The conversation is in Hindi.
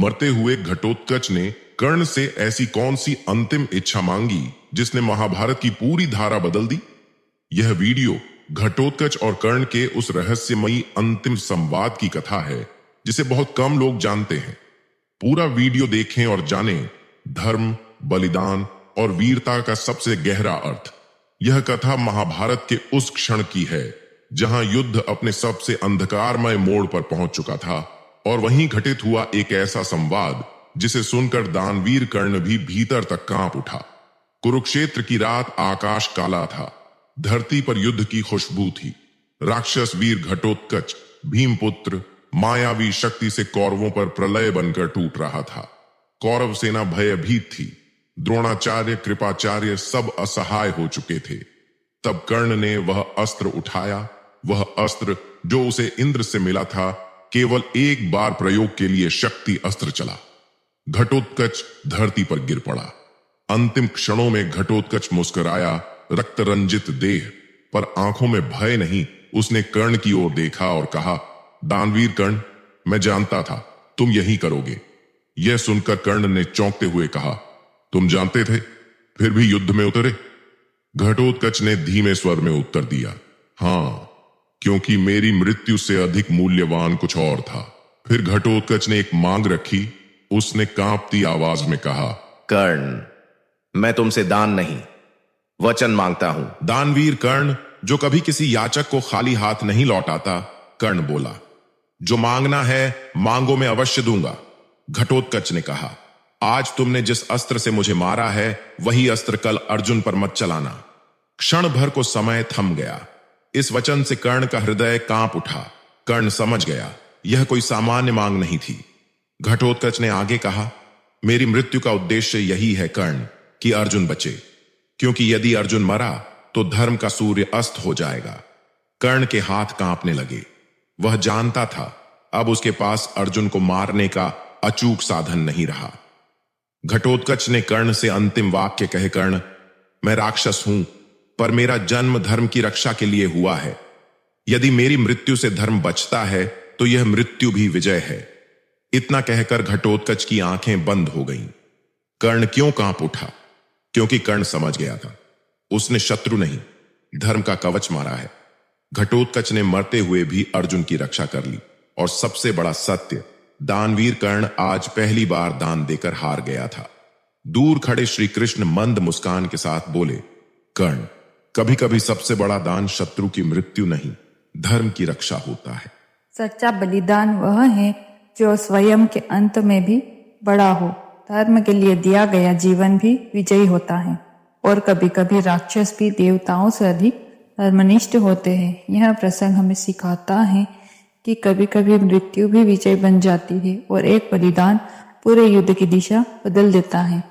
मरते हुए घटोत्कच ने कर्ण से ऐसी कौन सी अंतिम इच्छा मांगी जिसने महाभारत की पूरी धारा बदल दी? यह वीडियो घटोत्कच और कर्ण के उस रहस्यमयी अंतिम संवाद की कथा है जिसे बहुत कम लोग जानते हैं। पूरा वीडियो देखें और जानें धर्म, बलिदान और वीरता का सबसे गहरा अर्थ। यह कथा महाभारत के उस क्षण की है जहां युद्ध अपने सबसे अंधकारमय मोड़ पर पहुंच चुका था और वहीं घटित हुआ एक ऐसा संवाद जिसे सुनकर दानवीर कर्ण भी भीतर तक कांप उठा। कुरुक्षेत्र की रात आकाश काला था, धरती पर युद्ध की खुशबू थी। राक्षस वीर घटोत्कच भीमपुत्र मायावी शक्ति से कौरवों पर प्रलय बनकर टूट रहा था। कौरव सेना भयभीत थी, द्रोणाचार्य कृपाचार्य सब असहाय हो चुके थे। तब कर्ण ने वह अस्त्र उठाया, वह अस्त्र जो उसे इंद्र से मिला था, केवल एक बार प्रयोग के लिए शक्ति अस्त्र चला। घटोत्कच धरती पर गिर पड़ा। अंतिम क्षणों में घटोत्कच मुस्कुराया, रक्त रंजित देह पर आंखों में भय नहीं। उसने कर्ण की ओर देखा और कहा, दानवीर कर्ण, मैं जानता था तुम यही करोगे। यह सुनकर कर्ण ने चौंकते हुए कहा, तुम जानते थे फिर भी युद्ध में उतरे? घटोत्कच ने धीमे स्वर में उत्तर दिया, हां, क्योंकि मेरी मृत्यु से अधिक मूल्यवान कुछ और था। फिर घटोत्कच ने एक मांग रखी। उसने कांपती आवाज में कहा, कर्ण, मैं तुमसे दान नहीं, वचन मांगता हूं। दानवीर कर्ण, जो कभी किसी याचक को खाली हाथ नहीं लौटाता, कर्ण बोला, जो मांगना है मांगो, मैं अवश्य दूंगा। घटोत्कच ने कहा, आज तुमने जिस अस्त्र से मुझे मारा है वही अस्त्र कल अर्जुन पर मत चलाना। क्षण भर को समय थम गया। इस वचन से कर्ण का हृदय कांप उठा। कर्ण समझ गया यह कोई सामान्य मांग नहीं थी। घटोत्कच ने आगे कहा, मेरी मृत्यु का उद्देश्य यही है कर्ण, कि अर्जुन बचे, क्योंकि यदि अर्जुन मरा तो धर्म का सूर्य अस्त हो जाएगा। कर्ण के हाथ कांपने लगे। वह जानता था अब उसके पास अर्जुन को मारने का अचूक साधन नहीं रहा। घटोत्कच ने कर्ण से अंतिम वाक्य कहे, कर्ण, मैं राक्षस हूं, पर मेरा जन्म धर्म की रक्षा के लिए हुआ है। यदि मेरी मृत्यु से धर्म बचता है तो यह मृत्यु भी विजय है। इतना कहकर घटोत्कच की आंखें बंद हो गईं। कर्ण क्यों कांप उठा? क्योंकि कर्ण समझ गया था उसने शत्रु नहीं, धर्म का कवच मारा है। घटोत्कच ने मरते हुए भी अर्जुन की रक्षा कर ली। और सबसे बड़ा सत्य, दानवीर कर्ण आज पहली बार दान देकर हार गया था। दूर खड़े श्री कृष्ण मंद मुस्कान के साथ बोले, कर्ण, कभी कभी सबसे बड़ा दान शत्रु की मृत्यु नहीं, धर्म की रक्षा होता है। सच्चा बलिदान वह है जो स्वयं के अंत में भी बड़ा हो। धर्म के लिए दिया गया जीवन भी विजयी होता है। और कभी कभी राक्षस भी देवताओं से अधिक धर्मनिष्ठ होते हैं। यह प्रसंग हमें सिखाता है कि कभी कभी मृत्यु भी विजय बन जाती है और एक बलिदान पूरे युद्ध की दिशा बदल देता है।